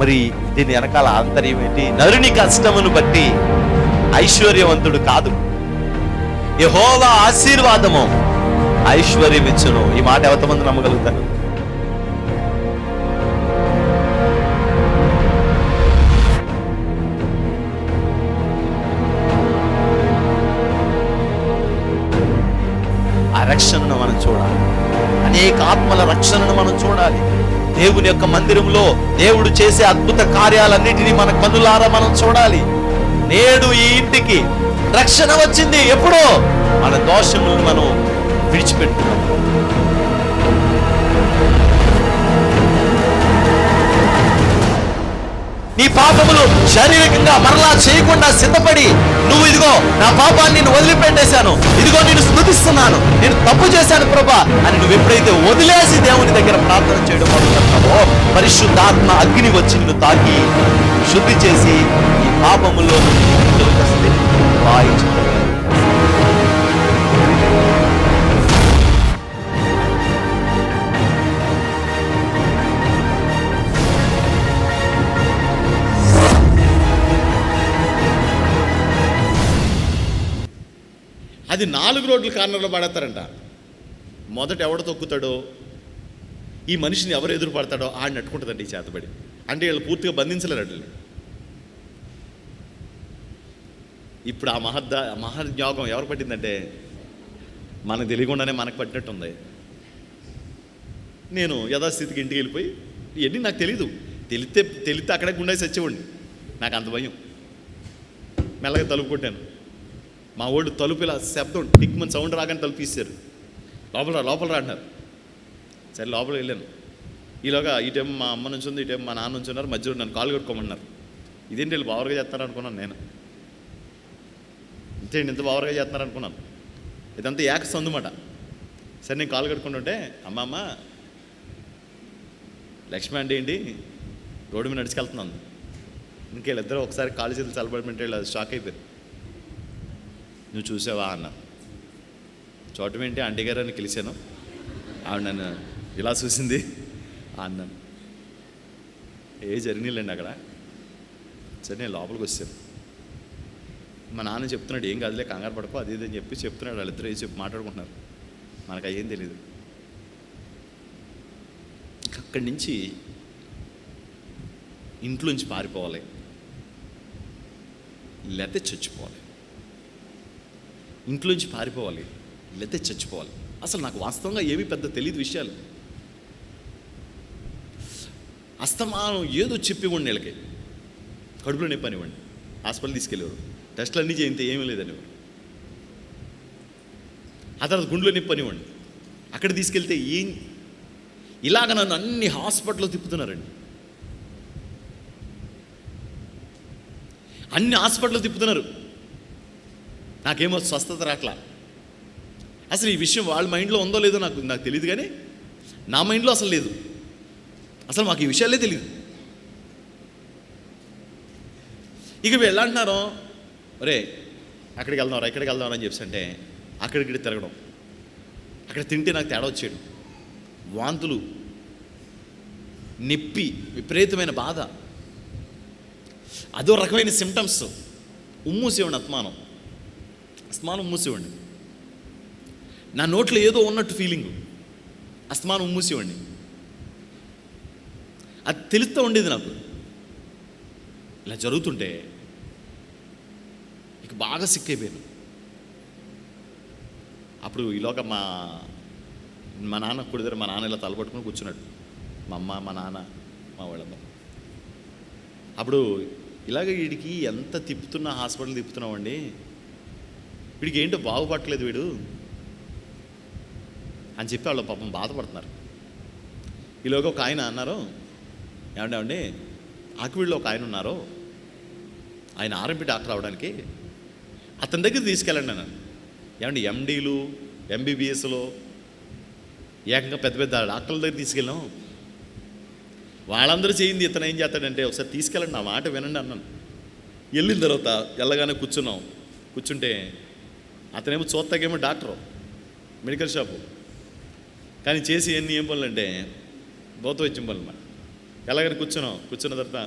మరి దీని వెనకాల ఆంతర్యం ఏంటి? నరుని కష్టమును బట్టి ఐశ్వర్యవంతుడు కాదు, యెహోవా ఆశీర్వాదము ఐశ్వర్యం ఇచ్చును. ఈ మాట ఎంతమంది నమ్మగలుగుతారు? ఆ రక్షణను మనం చూడాలి, అనేక ఆత్మల రక్షణను మనం చూడాలి. దేవుని యొక్క మందిరంలో దేవుడు చేసే అద్భుత కార్యాలన్నిటినీ మన కన్నులారా మనం చూడాలి. నేడు ఈ ఇంటికి రక్షణ వచ్చింది. ఎప్పుడో మన దోషములను మనం విడిచిపెట్టుకున్నాం. నీ పాపములు శారీరకంగా మరలా చేయకుండా సిద్ధపడి, నువ్వు ఇదిగో నా పాపాన్ని నేను వదిలిపెట్టేశాను, ఇదిగో నేను స్తుతిస్తున్నాను, నేను తప్పు చేశాను ప్రభా అని నువ్వు ఎప్పుడైతే వదిలేసి దేవుని దగ్గర ప్రార్థన చేయడం మొదలుపెడతావో, పరిశుద్ధాత్మ అగ్ని వచ్చి నిన్ను తాకి శుద్ధి చేసి ఈ పాపములో అది 4 రోడ్ల కార్నర్లో పడేస్తారంట. మొదట ఎవడు తొక్కుతాడో, ఈ మనిషిని ఎవరు ఎదురు పడతాడో ఆడిని అట్టుకుంటుందండి ఈ చేతబడి. అంటే వీళ్ళు పూర్తిగా బంధించలేరు అట్లని. ఇప్పుడు ఆ మహాజ్ఞాగం ఎవరు పట్టిందంటే మనకు తెలియకుండానే మనకు పట్టినట్టుంది. నేను యథాస్థితికి ఇంటికి వెళ్ళిపోయి, ఇవన్నీ నాకు తెలీదు, తెలిస్తే అక్కడే గుండేసి వచ్చేవాడిని. నాకు అంత భయం. మెల్లగా తలుపు కొట్టాను. మా ఓల్డ్ తలుపు ఇలా శబ్దం టిక్మని సౌండ్ రాగానే తలుపు తీశారు. లోపల రా అంటారు. సరే లోపలికి వెళ్ళాను. ఈలోగా ఇటేమో మా అమ్మ నుంచి ఉంది, ఇటేమో మా నాన్న నుంచి ఉన్నారు, మధ్యలో నన్ను కాలు కట్టుకోమన్నారు. ఇదేంటి వీళ్ళు బావరగా చేస్తారు అనుకున్నాను నేను. ఇంత బావరగా చేస్తున్నారు అనుకున్నాను. ఇదంతా ఏక సందుమాట. సరే నేను కాలు కట్టుకుంటుంటే, అమ్మమ్మ లక్ష్మి అంటే ఏంటి రోడ్డు మీద నడుచుకెళ్తున్నాను. ఇంకేళ్ళిద్దరూ ఒకసారి కాలు చేతులు చల్లబడిపోయింటే వీళ్ళు షాక్ అయిపోయారు. నువ్వు చూసావా అన్న. చూడటం ఏంటి ఆంటీ గారు అని పిలిచాను. ఆవిడ నన్ను ఇలా చూసింది అన్నాను. ఏ జరిగినాయిలేండి అక్కడ. సరే నేను లోపలికి వచ్చాను. మా నాన్న చెప్తున్నాడు, ఏం కాదులే కంగారు పడకు అది ఇది అని చెప్పి చెప్తున్నాడు. వాళ్ళిద్దరూ ఏ చెప్పి మాట్లాడుకుంటున్నారు. మనకు అయ్యేం తెలీదు. అక్కడి నుంచి ఇంట్లోంచి పారిపోవాలి, లేకపోతే చచ్చిపోవాలి. ఇంట్లోంచి పారిపోవాలి, లేకపోతే చచ్చిపోవాలి. అసలు నాకు వాస్తవంగా ఏమీ పెద్ద తెలియదు విషయాలు. అస్తమానం ఏదో చెప్పివ్వండి వీళ్ళకి. కడుపులో నొప్పి అనివ్వండి, హాస్పిటల్ తీసుకెళ్ళేవారు, టెస్టులు అన్నీ చేయితే ఏమీ లేదనివ్వరు. ఆ తర్వాత గుండెలో నొప్పి అనివ్వండి, అక్కడ తీసుకెళ్తే ఏం. ఇలాగ నన్ను అన్ని హాస్పిటల్లో తిప్పుతున్నారండి. అన్ని హాస్పిటల్లో తిప్పుతున్నారు. నాకేమో స్వస్థత రాట్లా. అసలు ఈ విషయం వాళ్ళ మైండ్లో ఉందో లేదో నాకు తెలియదు, కానీ నా మైండ్లో అసలు లేదు. అసలు మాకు ఈ విషయాలే తెలియదు. ఇక వీళ్ళు అంటున్నారు, ఒరే అక్కడికి వెళ్దాం ఇక్కడికి వెళ్దాం అని చెప్పి అంటే అక్కడికి తిరగడం. అక్కడ తింటే నాకు తేడా వచ్చేయడం, వాంతులు, నొప్పి, విపరీతమైన బాధ, అదో రకమైన సిమ్టమ్స్. ఉమ్మూసేవాడిని, అస్తమానం ఉమ్మూసేవాడిని. నా నోట్లో ఏదో ఉన్నట్టు ఫీలింగు, అస్తమానం ఉమ్మూసేవాడిని. అది తెలుస్తూ ఉండేది నాకు. ఇలా జరుగుతుంటే ఇక బాగా సిక్ అయిపోయాను. అప్పుడు ఈలోగా మా నాన్న కుడిదారు, మా నాన్న ఇలా తలపట్టుకుని కూర్చున్నాడు. మా అమ్మ, మా నాన్న, మా వాళ్ళమ్మ. అప్పుడు ఇలాగ వీడికి ఎంత తిప్పుతున్నా, హాస్పిటల్ తిప్పుతున్నామండి, వీడికి ఏంటో బాగుపడట్లేదు వీడు అని చెప్పి వాళ్ళు పాపం బాధపడుతున్నారు. ఈలోగా ఒక ఆయన అన్నారు, ఏమండి ఆకివీడులో ఒక ఆయన ఉన్నారు, ఆయన ఆర్ఎంపీ డాక్టర్ అవడానికి, అతని దగ్గర తీసుకెళ్ళండి అన్నాను. ఏమండి ఎండీలు, ఎంబీబీఎస్లో ఏకంగా పెద్ద పెద్ద డాక్టర్ల దగ్గర తీసుకెళ్ళాం, వాళ్ళందరూ చేయింది ఇతను ఏం చేస్తాడంటే ఒకసారి తీసుకెళ్ళండి, నా మాట వినండి అన్నాను. వెళ్ళిన తర్వాత వెళ్ళగానే కూర్చుంటే అతనేమో చూస్తాకేమో డాక్టరు, మెడికల్ షాపు, కానీ చేసి ఏం పనులు అంటే భౌత వైద్యం పనులు. ఎలాగని కూర్చున్న తర్వాత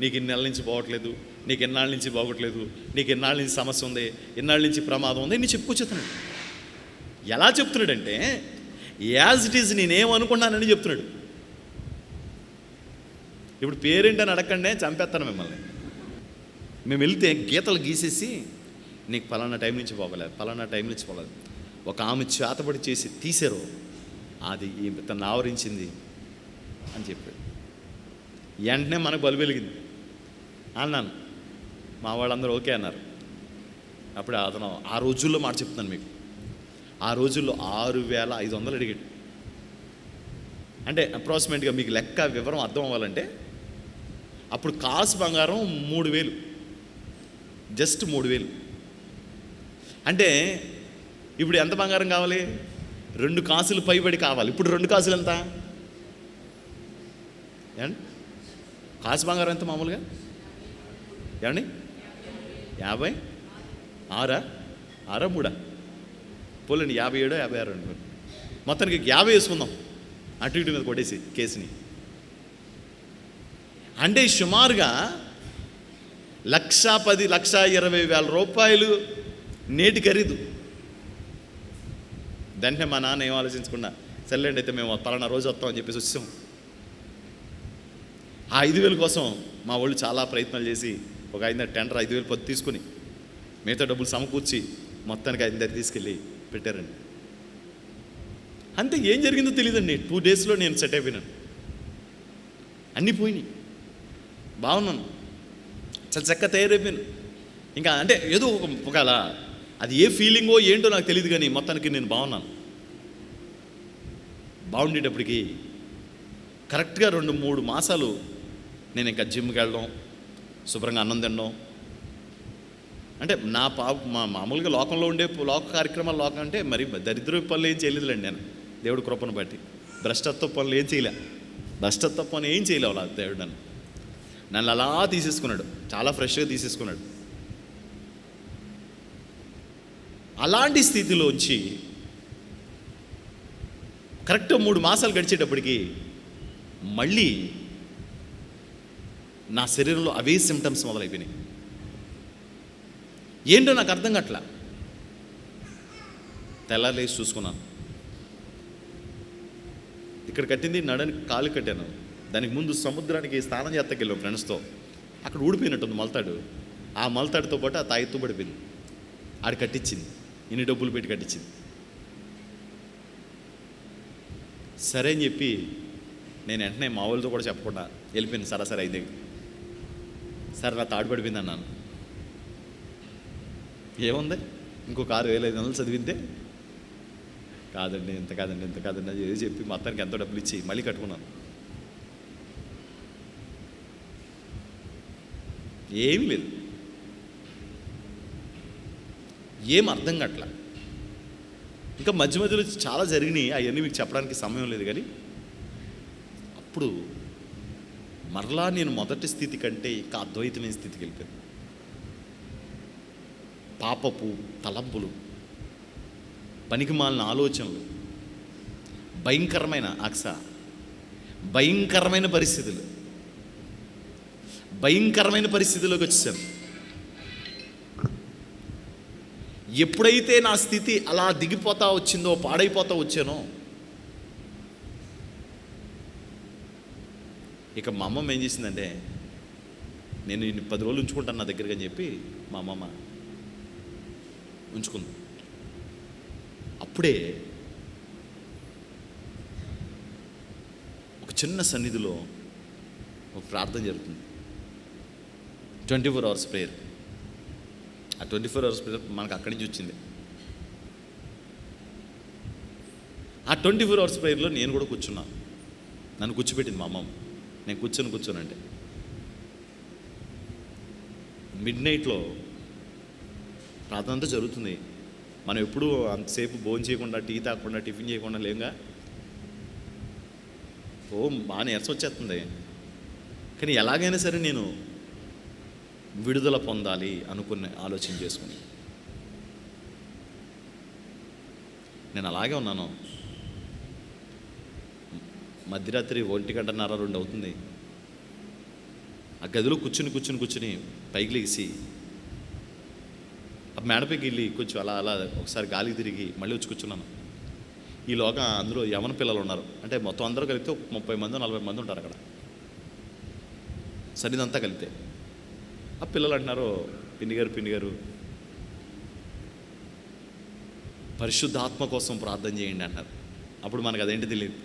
నీకు ఇన్ని నెలల నుంచి పోవట్లేదు, నీకు ఎన్నాళ్ళ నుంచి బాగోట్లేదు, నీకు ఎన్నాళ్ళ నుంచి సమస్య ఉంది, ఎన్నాళ్ళ నుంచి ప్రమాదం ఉంది, నీ చెప్పుకొచ్చేస్తున్నాడు. ఎలా చెప్తున్నాడంటే యాజ్ ఇట్ ఈజ్ నేనేమనుకున్నానని చెప్తున్నాడు. ఇప్పుడు పేరేంటని అడగండి, చంపేస్తాను మిమ్మల్ని. మేము వెళ్తే గీతలు గీసేసి నీకు పలానా టైం నుంచి పోగలేదు, పలానా టైం నుంచి పోగలేదు. ఒక ఆమె చేతబడి చేసి తీశారు, అది తను ఆవరించింది అని చెప్పాడు. వెంటనే మనకు బలు వెలిగింది అన్నాను. మా వాళ్ళందరూ ఓకే అన్నారు. అప్పుడు అతను ఆ రోజుల్లో మాట చెప్తున్నాను మీకు, ఆ రోజుల్లో 6,500 అడిగాడు. అంటే అప్రాక్సిమేట్గా మీకు లెక్క వివరం అర్థం అవ్వాలంటే అప్పుడు కాసు బంగారం 3,000, జస్ట్ 3,000. అంటే ఇప్పుడు ఎంత బంగారం కావాలి? 2 కాసులు పైబడి కావాలి. ఇప్పుడు 2 కాసులు ఎంత? ఏమండి కాసు బంగారం ఎంత మామూలుగా? ఏమండి 50, 6, 3 పోలేండి, 57, 56 అనుకోండి. మొత్తానికి 50 వేసుకుందాం, అటు ఇటు మీద కొట్టేసి కేసుని. అంటే సుమారుగా 1,10,00,000, 1,20,000 రూపాయలు నేటి ఖరీదు. దాంట్లో మా నాన్న ఏం ఆలోచించకుండా సర్లేండి అయితే మేము పలానా రోజు వస్తామని చెప్పేసి వచ్చాం. ఆ 5,000 కోసం మా వాళ్ళు చాలా ప్రయత్నాలు చేసి ఒక 5,000 టెండర్ 5,000 పొద్దు తీసుకుని మిగతా డబ్బులు సమకూర్చి మొత్తానికి 5,000 తీసుకెళ్ళి పెట్టారండి. అంతే. ఏం జరిగిందో తెలియదండి. 2 డేస్లో నేను సెట్ అయిపోయినాను. అన్నీ పోయినాయి, బాగున్నాను, చాలా చక్కగా తయారైపోయాను. ఇంకా అంటే ఏదో ఒకవేళ అది ఏ ఫీలింగో ఏంటో నాకు తెలియదు, కానీ మొత్తానికి నేను బాగున్నాను. బాగుండేటప్పటికి కరెక్ట్గా 2-3 మాసాలు నేను ఇంకా జిమ్కి వెళ్ళడం, శుభ్రంగా అన్నం తినడం. అంటే మా మామూలుగా లోకంలో ఉండే లోక కార్యక్రమాలు, లోకం అంటే మరి దరిద్ర పనులు ఏం చేయలేదులేండి. నేను దేవుడి కృపను బట్టి భ్రష్టత్వ పనులు ఏం చేయలే, భ్రష్టత్వ పని ఏం చేయలేవు అలా. దేవుడు నన్ను అలా తీసేసుకున్నాడు, చాలా ఫ్రెష్గా తీసేసుకున్నాడు. అలాంటి స్థితిలోంచి కరెక్ట్ 3 మాసాలు గడిచేటప్పటికి మళ్ళీ నా శరీరంలో అవే సిమ్టమ్స్ మొదలైపోయినాయి. ఏంటో నాకు అర్థం కావట్లా. తెల్లారేసి చూసుకున్నాను, ఇక్కడ కట్టింది నడనికి కాలు కట్టాను. దానికి ముందు సముద్రానికి స్నానం చేస్తాకి వెళ్ళాం ఫ్రెండ్స్తో. అక్కడ ఊడిపోయినట్టుంది మొలతాడు. ఆ మొలతాడుతో పాటు ఆ తాయితో పడిపోయింది. ఆడు కట్టించింది, ఇన్ని డబ్బులు పెట్టి కట్టించింది. సరే అని చెప్పి నేను వెంటనే మా వాళ్ళతో కూడా చెప్పకుండా వెళ్ళిపోయింది. సరే అయితే సరే నా తాడు పడిపోయింది అన్నాను. ఏముంది, ఇంకొక 6,500 చదివితే కాదండి, ఇంత కాదండి అది ఏది చెప్పి మొత్తానికి ఎంతో డబ్బులు ఇచ్చి మళ్ళీ కట్టుకున్నాను. ఏమీ లేదు, ఏం అర్థం కావట్లా. ఇంకా మధ్య మధ్యలో చాలా జరిగినాయి, అవన్నీ మీకు చెప్పడానికి సమయం లేదు. కానీ అప్పుడు మరలా నేను మొదటి స్థితి కంటే ఇంకా అద్వైతమైన స్థితికి వెళ్ళిపోయాను. పాపపు తలంపులు, పనికిమాలిన ఆలోచనలు, భయంకరమైన పరిస్థితుల్లోకి వచ్చేసాను. ఎప్పుడైతే నా స్థితి అలా దిగిపోతా వచ్చిందో, పాడైపోతా వచ్చానో, ఇక మా అమ్మమ్మ ఏం చేసిందంటే, నేను 10 రోజులు ఉంచుకుంటాను నా దగ్గరగా అని చెప్పి మా అమ్మమ్మ ఉంచుకుంది. అప్పుడే ఒక చిన్న సన్నిధిలో ఒక ప్రార్థన జరుగుతుంది, 24 hours ప్రేయర్. ఆ 24 hours ప్రేయర్ మనకు అక్కడి నుంచి వచ్చింది. ఆ 24 hours ప్రేయర్లో నేను కూడా కూర్చున్నాను. నన్ను కూర్చోబెట్టింది మా అమ్మమ్మ. నేను కూర్చోనంటే మిడ్నైట్లో ప్రార్థన అంతా జరుగుతుంది. మనం ఎప్పుడూ అంతసేపు భోజనం చేయకుండా, టీ తాగకుండా, టిఫిన్ చేయకుండా లేంగా. బాగా నీరసం వచ్చేస్తుంది. కానీ ఎలాగైనా సరే నేను విడుదల పొందాలి అనుకునే ఆలోచన చేసుకుని నేను అలాగే ఉన్నాను. మధ్యరాత్రి 1:30, 2 అవుతుంది. ఆ గదిలో కూర్చుని పైకి లేచి ఆ మేడపైకి వెళ్ళి కొంచెం అలా అలా ఒకసారి గాలికి తిరిగి మళ్ళీ వచ్చి కూర్చున్నాను. ఈలోగా అందులో యవన పిల్లలు ఉన్నారు. అంటే మొత్తం అందరూ కలిపితే 30 మంది 40 మంది ఉంటారు అక్కడ, సరిదంతా కలిపితే. ఆ పిల్లలు అంటున్నారు, పిన్ని గారు పరిశుద్ధాత్మ కోసం ప్రార్థన చేయండి అంటారు. అప్పుడు మనకు అదేంటి తెలియదు.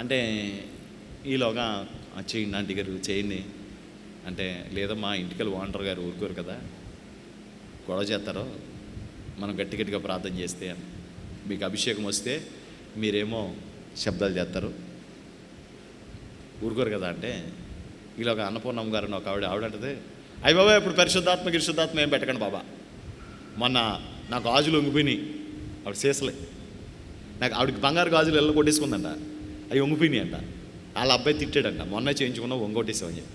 అంటే ఈలోగా చేయండి ఆంటీ గారు చేయండి అంటే, లేదమ్మా ఇంటికి ఓనర్ గారు ఊరుకోరు కదా, గొడవ చేస్తారో, మనం గట్టిగా ప్రార్థన చేస్తే అని. మీకు అభిషేకం వస్తే మీరేమో శబ్దాలు చేస్తారు, ఊరుకోరు కదా అంటే, ఈలోగా అన్నపూర్ణమ్మ గారు ఒక ఆవిడంటది, అయ్యి బాబా ఇప్పుడు పరిశుద్ధాత్మ ఏం పెట్టకండి బాబా, మొన్న నా గాజులు వంగిపోయినాయి, ఆవిడ చేసలే, నాకు ఆవిడకి బంగారు గాజులు ఎల్ల కొట్టేసుకుందంట, అవి వంగిపోయినాయి అంట. వాళ్ళ అబ్బాయి తిట్టాడంట, మొన్న చేయించుకున్నావు వంగొట్టేసావని చెప్పి,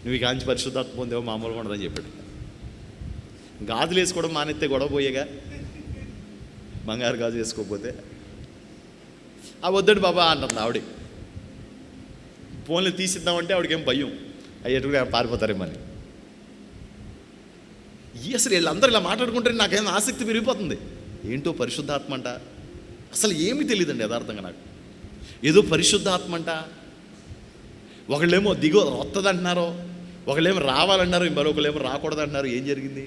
నువ్వు ఇక ఆంచి పరిశుద్ధాత్మ పొందేవో మామూలుగా ఉండదని చెప్పాడు. గాజులు వేసుకోవడం మానెత్తే గొడవ పోయేగా, బంగారు గాజు వేసుకోకపోతే. ఆ వద్దండి బాబా అంటుంది ఆవిడ. ఫోన్లు తీసిద్దామంటే ఆవిడకేం భయం, అయ్యేట్టుగా పారిపోతారేమని. అసలు వీళ్ళందరూ ఇలా మాట్లాడుకుంటే నాకేం ఆసక్తి పెరిగిపోతుంది. ఏంటో పరిశుద్ధాత్మ అంట, అసలు ఏమీ తెలియదండి యథార్థంగా నాకు. ఏదో పరిశుద్ధాత్మ అంట, ఒకళ్ళేమో వస్తుంది అంటున్నారు, ఒకళ్ళేమో రావాలన్నారు, మరొకళ్ళేమో రాకూడదు అంటున్నారు. ఏం జరిగింది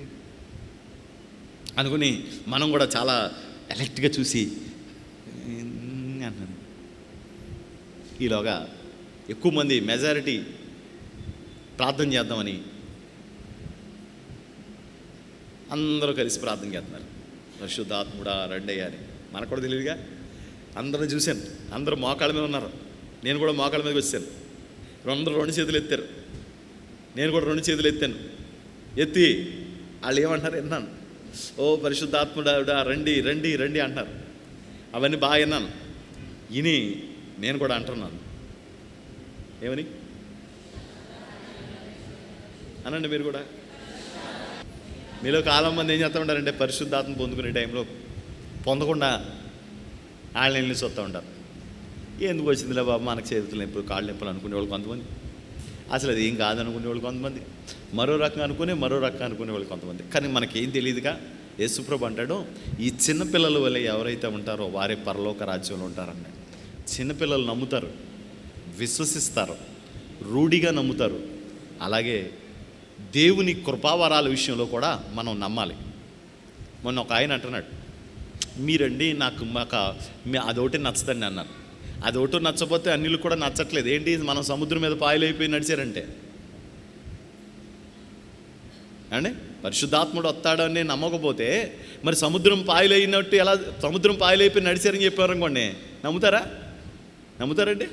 అనుకుని మనం కూడా చాలా ఎలక్ట్గా చూసి అన్నాను. ఈలోగా ఎక్కువ మంది మెజారిటీ ప్రార్థన చేద్దామని అందరూ కలిసి ప్రార్థన చేస్తున్నారు, పరిశుద్ధాత్ముడా రండయ్యా అని. మనకు కూడా తెలియదుగా. అందరూ చూశాను, అందరూ మోకాళ్ళ మీద ఉన్నారు, నేను కూడా మోకాళ్ళ మీదకి వచ్చాను. అందరూ 2 చేతులు ఎత్తారు, నేను కూడా 2 చేతులు ఎత్తాను. ఎత్తి వాళ్ళు ఏమంటారు విన్నాను, ఓ పరిశుద్ధాత్ముడా రండి రండి రండి అంటారు. అవన్నీ బాగా విన్నాను. విని నేను కూడా అంటున్నాను, ఏమని అనండి మీరు కూడా. మీలో కాలం మంది ఏం చేస్తూ ఉంటారంటే పరిశుద్ధాత్మ పొందుకునే టైంలో పొందకుండా వాళ్ళని వెళ్ళి వస్తూ ఉంటారు. ఎందుకు వచ్చిందిలే బాబు మనకు చేతులు నొప్పులు కాళ్ళు నొప్పులు అనుకునేవాళ్ళు కొంతమంది, అసలు అది ఏం కాదనుకునేవాళ్ళు కొంతమంది, మరో రకంగా అనుకునేవాళ్ళు కొంతమంది. కానీ మనకేం తెలియదుగా. యేసుప్రభు అంటాడు, ఈ చిన్నపిల్లల వల్ల ఎవరైతే ఉంటారో వారే పరలోక రాజ్యంలో ఉంటారన్నాడు. చిన్నపిల్లలు నమ్ముతారు, విశ్వసిస్తారు, రూఢిగా నమ్ముతారు. అలాగే దేవుని కృపావరాల విషయంలో కూడా మనం నమ్మాలి. మొన్న ఒక ఆయన అంటున్నాడు, మీరండి మాకు అదొకటి నచ్చదండి అన్నారు. అదొకటి నచ్చకపోతే అన్నిలు కూడా నచ్చట్లేదు. ఏంటి మనం సముద్రం మీద పాయలైపోయి నడిచారంటే అండి, పరిశుద్ధాత్ముడు వస్తాడని నమ్మకపోతే మరి సముద్రం పాయలైనట్టు ఎలా, సముద్రం పాయలైపోయి నడిచారని చెప్పారనుకోండి, నమ్ముతారండి?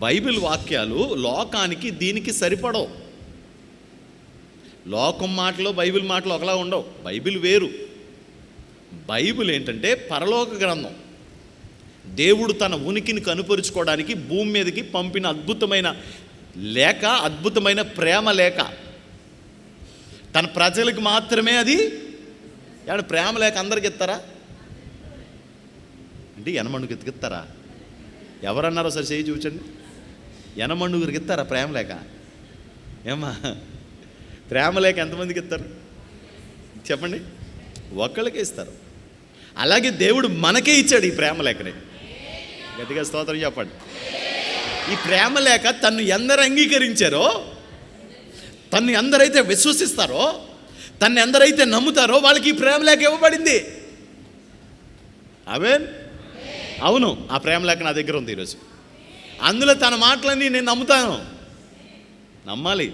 బైబిల్ వాక్యాలు లోకానికి దీనికి సరిపడవు. లోకం మాటలు బైబిల్ మాటలు ఒకలా ఉండవు. బైబిల్ వేరు. బైబిల్ ఏంటంటే పరలోక గ్రంథం. దేవుడు తన ఉనికిని కనుపరుచుకోవడానికి భూమి మీదకి పంపిన అద్భుతమైన లేఖ, అద్భుతమైన ప్రేమ లేఖ. తన ప్రజలకు మాత్రమే అది. ఏమన్నా ప్రేమ లేఖ అందరికి ఇస్తారా అంటే? ఎనమండుకి ఎత్తుకిస్తారా? ఎవరన్నారో సరే చేయి చూచండి. ఎనమండుగురికి ఇస్తారా ప్రేమ లేఖ? ఏమా ప్రేమ లేఖ ఎంతమందికి ఇస్తారు చెప్పండి? ఒక్కళ్ళకే ఇస్తారు. అలాగే దేవుడు మనకే ఇచ్చాడు ఈ ప్రేమ లేఖని. గట్టిగా స్తోత్రం చెప్పండి. ఈ ప్రేమ లేఖ తన్ను ఎందరు అంగీకరించారో, తన్ను ఎందరైతే విశ్వసిస్తారో, తన్ను ఎందరైతే నమ్ముతారో వాళ్ళకి ఈ ప్రేమ లేఖ ఇవ్వబడింది. ఆమేన్. అవును, ఆ ప్రేమ లేఖ నా దగ్గర ఉంది ఈరోజు. అందులో తన మాటలన్నీ నేను నమ్ముతాను. నమ్మాలి.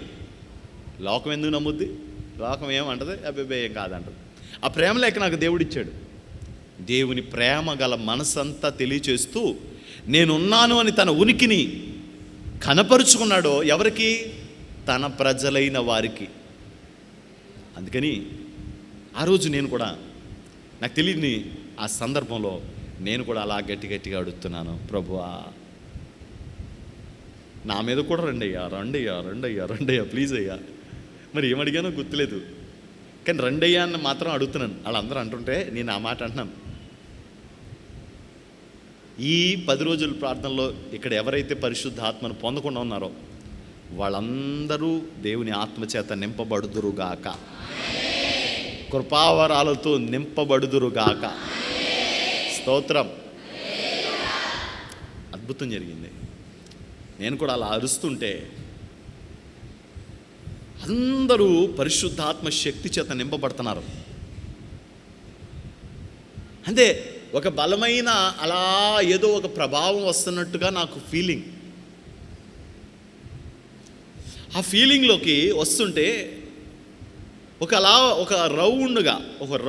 లోకం ఎందుకు నమ్ముద్ది? లోకం ఏమంటది? అబ్బాయి ఏం కాదంటది. ఆ ప్రేమ లేఖ నాకు దేవుడు ఇచ్చాడు. దేవుని ప్రేమ గల మనసంతా తెలియచేస్తూ నేనున్నాను అని తన ఉనికిని కనపరుచుకున్నాడో ఎవరికి? తన ప్రజలైన వారికి. అందుకని ఆ రోజు నేను కూడా నాకు తెలియని ఆ సందర్భంలో నేను కూడా అలా గట్టిగా అడుగుతున్నాను, ప్రభువా నా మీద కూడా రండయ్యా ప్లీజ్ అయ్యా. మరి ఏమడిగానో గుర్తులేదు, కానీ రండయ్యా అని మాత్రం అడుగుతున్నాను. వాళ్ళందరూ అంటుంటే నేను ఆ మాట అంటున్నాను. ఈ 10 రోజుల ప్రార్థనలో ఇక్కడ ఎవరైతే పరిశుద్ధాత్మను పొందకుండా ఉన్నారో వాళ్ళందరూ దేవుని ఆత్మచేత నింపబడుదురుగాక, కృపావరాలతో నింపబడుదురుగాక. స్తోత్రం. అద్భుతం జరిగింది. నేను కూడా అలా అరుస్తుంటే అందరూ పరిశుద్ధాత్మ శక్తి చేత నింపబడుతున్నారు. అంటే ఒక బలమైన అలా ఏదో ఒక ప్రభావం వస్తున్నట్టుగా నాకు ఫీలింగ్. ఆ ఫీలింగ్లోకి వస్తుంటే ఒక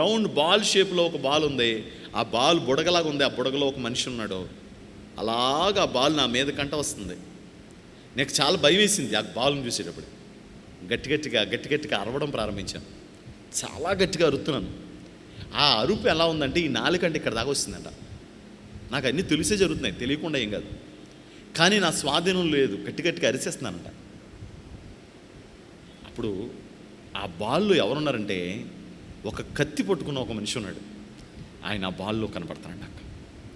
రౌండ్ బాల్ షేప్లో ఒక బాల్ ఉంది. ఆ బాల్ బుడగలాగా ఉంది. ఆ బుడగలో ఒక మనిషి ఉన్నాడు. అలాగా ఆ బాల్ నా మీద కంట వస్తుంది. నాకు చాలా భయం వేసింది ఆ బాల్ని చూసేటప్పుడు. గట్టిగా అరవడం ప్రారంభించాను. చాలా గట్టిగా అరుతున్నాను. ఆ అరుపు ఎలా ఉందంటే ఈ నాలుకంటే ఇక్కడ దాకా వస్తుందంట. నాకు అన్నీ తెలిసే జరుగుతున్నాయి, తెలియకుండా ఏం కాదు. కానీ నా స్వాధీనం లేదు. గట్టిగా అరిచేస్తున్నానంట. అప్పుడు ఆ బాల్లో ఎవరున్నారంటే ఒక కత్తి పట్టుకున్న ఒక మనిషి ఉన్నాడు. ఆయన ఆ బాల్లో కనపడుతున్నాడు నాకు.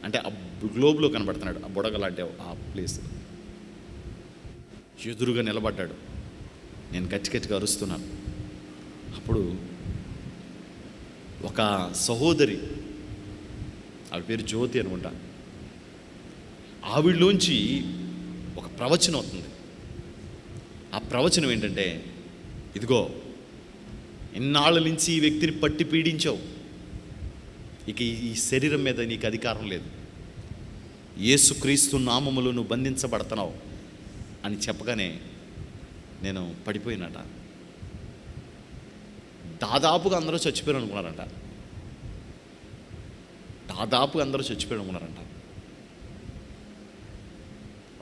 అంటే ఆ గ్లోబ్లో కనపడుతున్నాడు. ఆ బుడగలాంటి ఆ ప్లేస్ ఎదురుగా నిలబడ్డాడు. నేను గట్టిగా అరుస్తున్నాను. అప్పుడు ఒక సహోదరి, ఆవిడ పేరు జ్యోతి అనుకుంటా, ఆవిడలోంచి ఒక ప్రవచనం అవుతుంది. ఆ ప్రవచనం ఏంటంటే, ఇదిగో ఇన్నాళ్ళ నుంచి ఈ వ్యక్తిని పట్టి పీడించావు, ఇక ఈ శరీరం మీద నీకు అధికారం లేదు, యేసుక్రీస్తు నామములో నువ్వు బంధించబడుతున్నావు అని చెప్పగానే నేను పడిపోయినట. దాదాపుగా అందరూ చచ్చిపోయారు అనుకున్నారంట.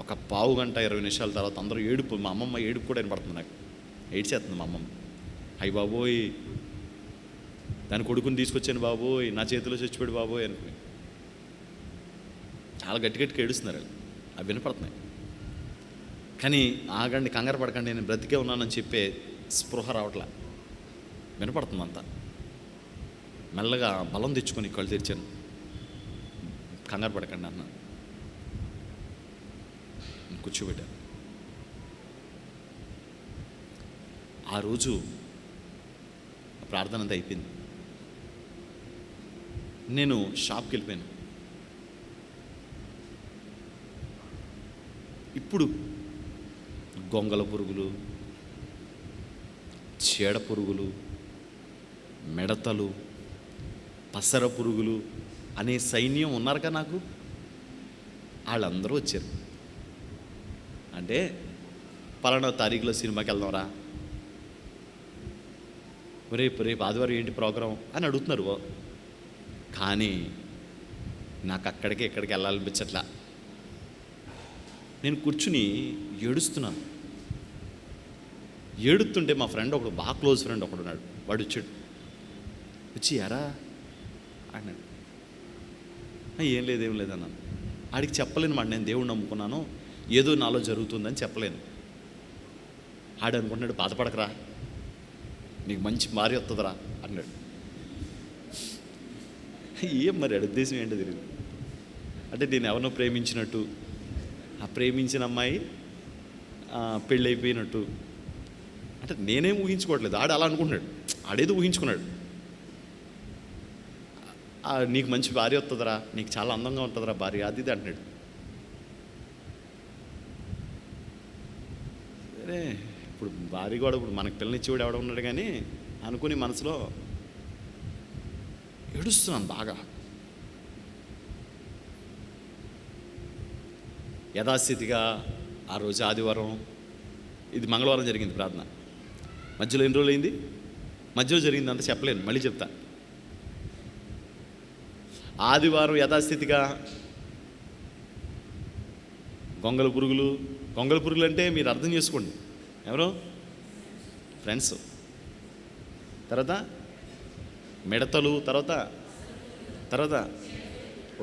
ఒక పావు గంట 20 నిమిషాల తర్వాత అందరూ ఏడుపు, మా అమ్మమ్మ ఏడుపు కూడా వినపడుతుంది నాకు. ఏడ్చేస్తుంది మా అమ్మమ్మ. అయ్యి బాబోయ్, దాని కొడుకుని తీసుకొచ్చాను బాబోయ్, నా చేతిలో చచ్చిపోయాడు బాబోయ్ అనుకుని చాలా గట్టిగా ఏడుస్తున్నారు. అవి వినపడుతున్నాయి. కానీ ఆగండి, కంగారు పడకండి, నేను బ్రతికే ఉన్నానని చెప్పే స్పృహ రావట్లా. వినపడుతుందంతా. మెల్లగా బలం తెచ్చుకొని కళ్ళు తెరిచాను. కంగారు పడకండి అన్న, కూర్చోబెట్టాను. ఆ రోజు ప్రార్థన అంతా అయిపోయింది. నేను షాప్కి వెళ్ళిపోయాను. ఇప్పుడు గొంగల పురుగులు, చీడ పురుగులు, మిడతలు, పసర పురుగులు అనే సైన్యం ఉన్నారుగా నాకు. వాళ్ళందరూ వచ్చారు. అంటే పలానా తారీఖులో సినిమాకి వెళ్దాంరా, రేపు ఆదివారం ఏంటి ప్రోగ్రాం అని అడుగుతున్నారు. కానీ నాకు ఇక్కడికి వెళ్ళాలనిపించట్లా. నేను కూర్చుని ఏడుస్తున్నాను. ఏడుతుంటే మా ఫ్రెండ్ ఒకడు, బాగా క్లోజ్ ఫ్రెండ్ ఒకడు ఉన్నాడు. వాడు వచ్చి ఎరా అన్నాడు. ఏం లేదన్నాను. ఆడికి చెప్పలేను మాట, నేను దేవుడిని నమ్ముకున్నాను, ఏదో నాలో జరుగుతుందని చెప్పలేను. ఆడు అనుకుంటున్నాడు, బాధపడకరా, నీకు మంచి భార్య వస్తుందిరా అన్నాడు. ఏం మరి ఆడి ఉద్దేశం ఏంటో తెలియదు. అంటే నేను ఎవరినో ప్రేమించినట్టు, ఆ ప్రేమించిన అమ్మాయి పెళ్ళైపోయినట్టు. అంటే నేనేం ఊహించుకోవట్లేదు, ఆడు అలా అనుకుంటున్నాడు. ఆడేదో ఊహించుకున్నాడు. నీకు మంచి భార్య వస్తుందిరా, నీకు చాలా అందంగా ఉంటుందిరా భార్య, అది ఇది అంటున్నాడు. సరే, ఇప్పుడు భార్య కూడా ఇప్పుడు మనకు పిల్లనిచ్చేవాడు ఎవడ ఉన్నాడు కానీ అనుకుని మనసులో ఏడుస్తున్నాను బాగా. యథాస్థితిగా ఆ రోజు ఆదివారం, ఇది మంగళవారం జరిగింది ప్రార్థన. మధ్యలో ఎన్ని రోజులు అయింది, మధ్యలో జరిగింది అంత చెప్పలేను, మళ్ళీ చెప్తా. ఆదివారం యథాస్థితిగా గొంగల పురుగులు అంటే మీరు అర్థం చేసుకోండి, ఎవరో ఫ్రెండ్స్, తర్వాత మిడతలు, తర్వాత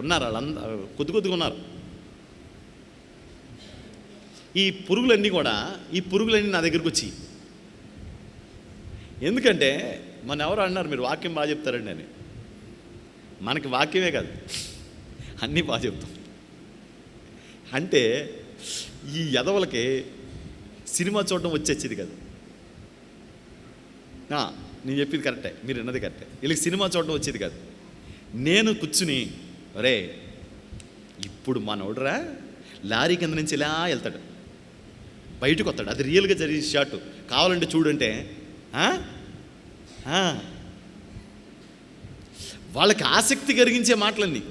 ఉన్నారు వాళ్ళందరూ, కొద్దిగా ఉన్నారు. ఈ పురుగులన్నీ నా దగ్గరికి వచ్చి, ఎందుకంటే మన ఎవరు అన్నారు మీరు వాక్యం బాగా చెప్తారండి అని. మనకి వాక్యమే కాదు, అన్నీ బాగా చెప్తాం. అంటే ఈ ఎదవలకి సినిమా చూడడం వచ్చేది కాదు. నేను చెప్పింది కరెక్టే, మీరు విన్నది కరెక్టే. వీళ్ళకి సినిమా చూడడం వచ్చేది కాదు. నేను కూర్చుని ఒరే ఇప్పుడు మనోడరా లారీ కింద నుంచి ఇలా వెళ్తాడు, బయటకు వస్తాడు, అది రియల్గా జరిగే షాట్, కావాలంటే చూడంటే వాళ్ళకి ఆసక్తి కలిగించే మాటలన్నీ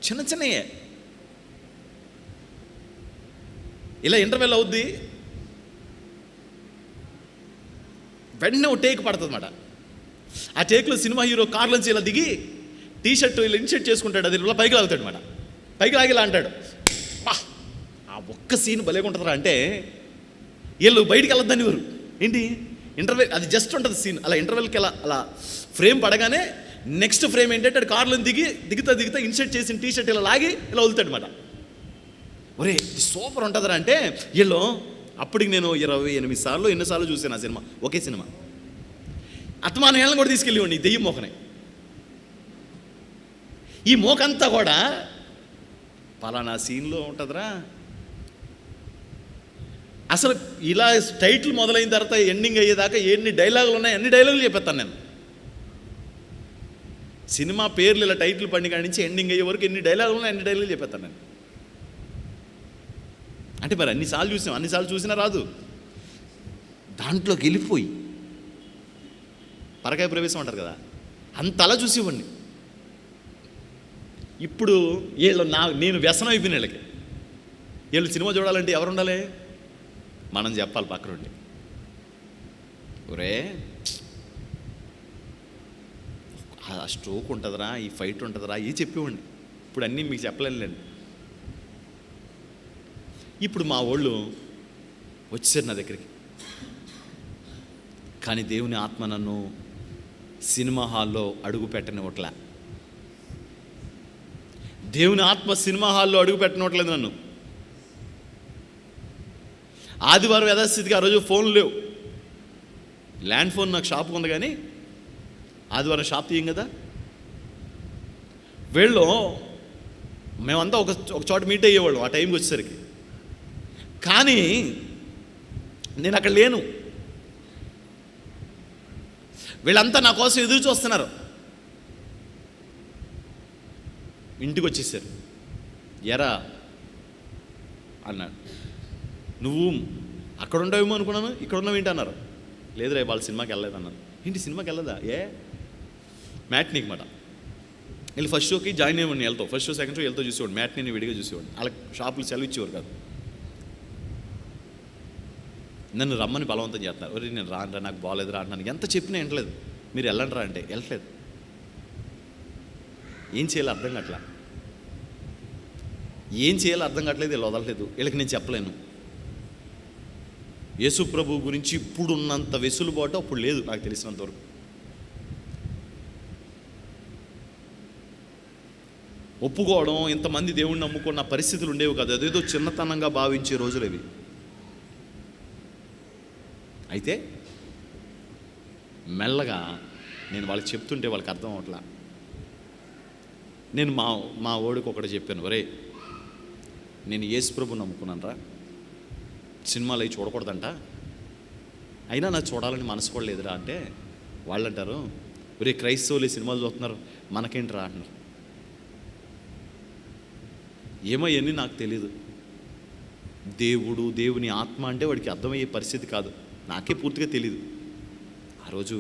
చిన్న చిన్నయే. ఇలా ఇంటర్వెల్ అవుద్ది, వెంటనే ఒక టేక్ పడుతుంది అన్నమాట. ఆ టేక్లో సినిమా హీరో కార్లోంచి ఇలా దిగి టీ షర్ట్ ఇలా ఇన్షర్ట్ చేసుకుంటాడు, అది ఇలా పైకి లాగుతాడు అన్నమాట. పైకి లాగి ఇలా అంటాడు. ఆ ఒక్క సీన్ భలేకుంటుందిరా అంటే వీళ్ళు బయటికి వెళ్ళొద్దని ఎవరు ఏంటి ఇంటర్వెల్, అది జస్ట్ ఉంటుంది సీన్. అలా ఇంటర్వెల్కి అలా ఫ్రేమ్ పడగానే నెక్స్ట్ ఫ్రేమ్ ఏంటంటే అది కార్లో దిగుతా ఇన్షర్ట్ చేసిన టీ షర్ట్ ఇలా లాగి ఇలా వదులుతాడు అన్నమాట. ఒరే ఇది సూపర్ ఉంటుందిరా అంటే వీళ్ళు అప్పటికి నేను 28 సార్లు ఎన్నిసార్లు చూసాను ఆ సినిమా, ఒకే సినిమా. అత్తమానం ఏళ్ళని కూడా తీసుకెళ్ళివ్వండి, దెయ్యం మోకనే. ఈ మోకంతా కూడా పలానా సీన్లో ఉంటుందిరా. అసలు ఇలా టైటిల్ మొదలైన తర్వాత ఎండింగ్ అయ్యేదాకా ఎన్ని డైలాగులు ఉన్నాయి, అన్ని డైలాగులు చెప్పేస్తాను నేను. సినిమా పేర్లు ఇలా టైటిల్ పండి కాడి నుంచి ఎండింగ్ అయ్యే వరకు ఎన్ని డైలాగులు ఉన్నాయి, అన్ని డైలాగులు చెప్పేస్తాను నేను. అంటే మరి అన్నిసార్లు చూసినా రాదు. దాంట్లోకి వెళ్ళిపోయి పరకాయ ప్రవేశం అంటారు కదా, అంతలా చూసేవాడిని. ఇప్పుడు నేను వ్యసనం అయిపోయిన వీళ్ళకి. వీళ్ళు సినిమా చూడాలంటే ఎవరు ఉండాలి? మనం చెప్పాలి పక్కనుండి, ఒరే ఆ స్ట్రోక్ ఉంటుందిరా, ఈ ఫైట్ ఉంటుందిరా, ఈ చెప్పేవాడిని. ఇప్పుడు అన్నీ మీకు చెప్పలేనులేండి. ఇప్పుడు మా వాళ్ళు వచ్చారు నా దగ్గరికి, కానీ దేవుని ఆత్మ నన్ను సినిమా హాల్లో అడుగు పెట్టనివ్వట్లే. దేవుని ఆత్మ సినిమా హాల్లో అడుగు పెట్టనివ్వట్లేదు నన్ను. ఆదివారం యథాస్థితిగా ఆ రోజు ఫోన్లు లేవు, ల్యాండ్ ఫోన్ నాకు షాప్ ఉంది, కానీ ఆదివారం షాప్ తీయం కదా. వీళ్ళు మేమంతా ఒక చోట మీట్ అయ్యేవాళ్ళం ఆ టైంకి వచ్చేసరికి. కానీ నేను అక్కడ లేను. వీళ్ళంతా నా కోసం ఎదురు చూస్తున్నారు. ఇంటికి వచ్చేసారు. ఎరా అన్నాడు, నువ్వు అక్కడ ఉండవేమో అనుకున్నాను, ఇక్కడ ఉన్నావు ఏంటి అన్నారు. లేదురా వాళ్ళ సినిమాకి వెళ్ళలేదు అన్నారు. ఏంటి సినిమాకి వెళ్ళదా? మ్యాట్నీకి మాట వీళ్ళు ఫస్ట్ షోకి జాయిన్ అయ్యేవాడిని, వెళ్తావు ఫస్ట్ షో సెకండ్ షో వెళ్తూ చూసేవాడు, మ్యాట్నీని విడిగా చూసేవాడిని. వాళ్ళకి షాపులు సెలవు ఇచ్చేవారు కాదు. నన్ను రమ్మని బలవంతం చేస్తున్నారు. ఒరే నేను రానరా, నాకు బాగాలేదురా అంటున్నాను. ఎంత చెప్పినా వినట్లేదు. మీరు వెళ్ళండి రా అంటే వెళ్ళట్లేదు. ఏం చేయాలో అర్థం కావట్లా, వీళ్ళు వదలలేదు. వీళ్ళకి నేను చెప్పలేను. యేసు ప్రభు గురించి ఇప్పుడున్నంత వెసులుబాటు అప్పుడు లేదు నాకు తెలిసినంతవరకు. ఒప్పుకోవడం, ఇంతమంది దేవుణ్ణి నమ్ముకున్న పరిస్థితులు ఉండేవి కాదు. అదేదో చిన్నతనంగా భావించే రోజులు ఇవి. అయితే మెల్లగా నేను వాళ్ళకి చెప్తుంటే వాళ్ళకి అర్థం అవట్లా. నేను మా ఓడికి ఒకటి చెప్పాను, ఒరే నేను యేసు ప్రభుని నమ్ముకున్నాను రా, సినిమాలు అవి చూడకూడదంట, అయినా నాకు చూడాలని మనసు కూడా లేదురా అంటే వాళ్ళు అంటారు, ఒరే క్రైస్తవులు సినిమాలు చూస్తున్నారు మనకేంటిరా అంటున్నారు. ఏమో ఇవన్నీ నాకు తెలీదు. దేవుని ఆత్మ అంటే వాడికి అర్థమయ్యే పరిస్థితి కాదు. నాకే పూర్తిగా తెలీదు. ఆ రోజు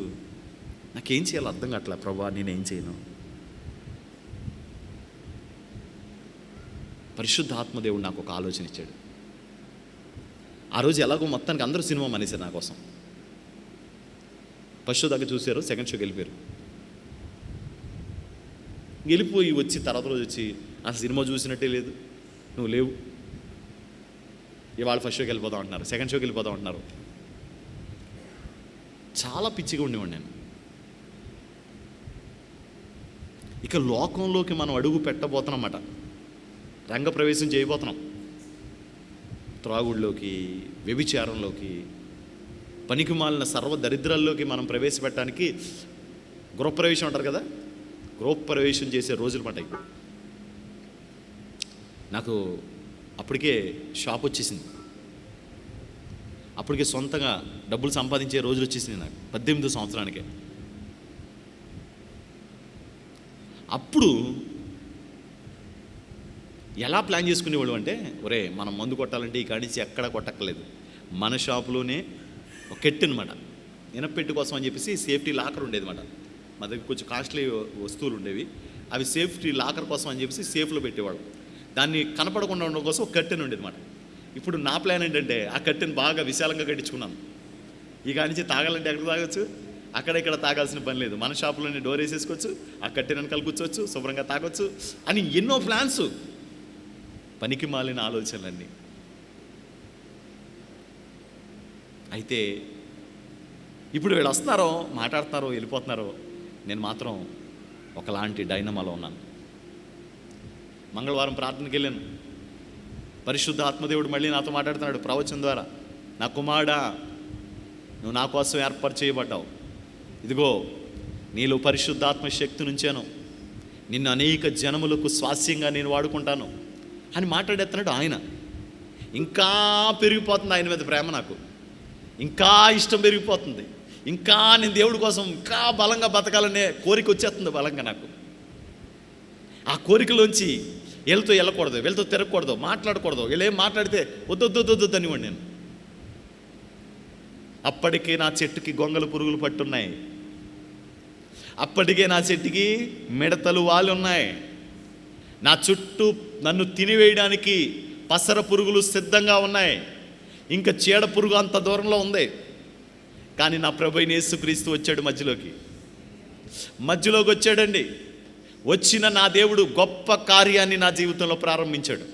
నాకేం చేయాలో అర్థం కావట్లే. ప్రభా నేనేం చేయను. పరిశుద్ధ ఆత్మదేవుడు నాకు ఒక ఆలోచన ఇచ్చాడు. ఆ రోజు ఎలాగో మొత్తానికి అందరూ సినిమా మానేశారు నా కోసం. ఫస్ట్ షో దాకా చూశారు, సెకండ్ షోకి వెళ్ళిపోయి వచ్చి తర్వాత రోజు వచ్చి ఆ సినిమా చూసినట్టే లేదు, నువ్వు లేవు, ఇవాళ ఫస్ట్ షోకి వెళ్ళిపోతాం అంటున్నారు, సెకండ్ షోకి వెళ్ళిపోతాం అంటున్నారు. చాలా పిచ్చిగా ఉండేవాడు నేను. ఇక లోకంలోకి మనం అడుగు పెట్టబోతున్నామన్నమాట. రంగప్రవేశం చేయబోతున్నాం. త్రాగుళ్ళలోకి, వ్యభిచారంలోకి, పనికిమాలిన సర్వ దరిద్రాల్లోకి మనం ప్రవేశపెట్టడానికి గృహప్రవేశం అంటారు కదా, గృహప్రవేశం చేసే రోజులు మాట. నాకు అప్పటికే షాప్ వచ్చేసింది, అప్పటికే సొంతంగా డబ్బులు సంపాదించే రోజులు వచ్చేసింది నాకు 18 సంవత్సరానికే. అప్పుడు ఎలా ప్లాన్ చేసుకునేవాళ్ళు అంటే, ఒరే మనం మందు కొట్టాలంటే ఈ కాడిచి ఎక్కడా కొట్టక్కర్లేదు, మన షాపులోనే ఒక కెట్ అనమాట, ఇనపెట్టు కోసం అని చెప్పేసి సేఫ్టీ లాకర్ ఉండేది అనమాట. మా దగ్గర కొంచెం కాస్ట్లీ వస్తువులు ఉండేవి, అవి సేఫ్టీ లాకర్ కోసం అని చెప్పేసి సేఫ్లో పెట్టేవాడు. దాన్ని కనపడకుండా ఉండడం కోసం ఒక కట్టెన్ ఉండేది అనమాట. ఇప్పుడు నా ప్లాన్ ఏంటంటే ఆ కట్టెను బాగా విశాలంగా కట్టించుకున్నాను. ఈ కాడి నుంచి తాగాలంటే ఎక్కడ తాగొచ్చు, అక్కడ ఇక్కడ తాగాల్సిన పని లేదు, మన షాపులోనే డోర్ వేసేసుకోవచ్చు, ఆ కట్టెన్ వెనకాల కూర్చోవచ్చు, శుభ్రంగా తాగొచ్చు అని ఎన్నో ప్లాన్స్, పనికి మాలిన ఆలోచనలన్నీ. అయితే ఇప్పుడు వీళ్ళు వస్తున్నారో మాట్లాడుతున్నారో వెళ్ళిపోతున్నారో, నేను మాత్రం ఒకలాంటి డైనమాలో ఉన్నాను. మంగళవారం ప్రార్థనకి వెళ్ళాను, పరిశుద్ధ ఆత్మదేవుడు మళ్ళీ నాతో మాట్లాడుతున్నాడు ప్రవచనం ద్వారా. నా కుమారుడా, నువ్వు నా కోసం ఏర్పాటు చేయబడ్డావు, ఇదిగో నీలో పరిశుద్ధాత్మ శక్తి నుంచాను, నిన్ను అనేక జనములకు స్వాస్యంగా నేను వాడుకుంటాను అని మాట్లాడేస్తున్నాడు ఆయన. ఇంకా పెరిగిపోతుంది ఆయన మీద ప్రేమ, నాకు ఇంకా ఇష్టం పెరిగిపోతుంది, ఇంకా నేను దేవుడి కోసం ఇంకా బలంగా బతకాలనే కోరిక వచ్చేస్తుంది బలంగా నాకు. ఆ కోరికలోంచి వీళ్ళతో వెళ్ళకూడదు, వీళ్ళతో తిరగకూడదు, మాట్లాడకూడదు, వీళ్ళు ఏం మాట్లాడితే వద్దు అనివ్వండి నేను. అప్పటికే నా చెట్టుకి గొంగలు పురుగులు పట్టున్నాయి, అప్పటికే నా చెట్టుకి మిడతలు వాలి ఉన్నాయి, నా చుట్టూ నన్ను తినివేయడానికి పసర పురుగులు సిద్ధంగా ఉన్నాయి, ఇంకా చీడ పురుగు అంత దూరంలో ఉంది. కానీ నా ప్రభు అయిన యేసుక్రీస్తు వచ్చాడు మధ్యలోకి వచ్చాడండి. వచ్చిన నా దేవుడు గొప్ప కార్యాన్ని నా జీవితంలో ప్రారంభించాడు.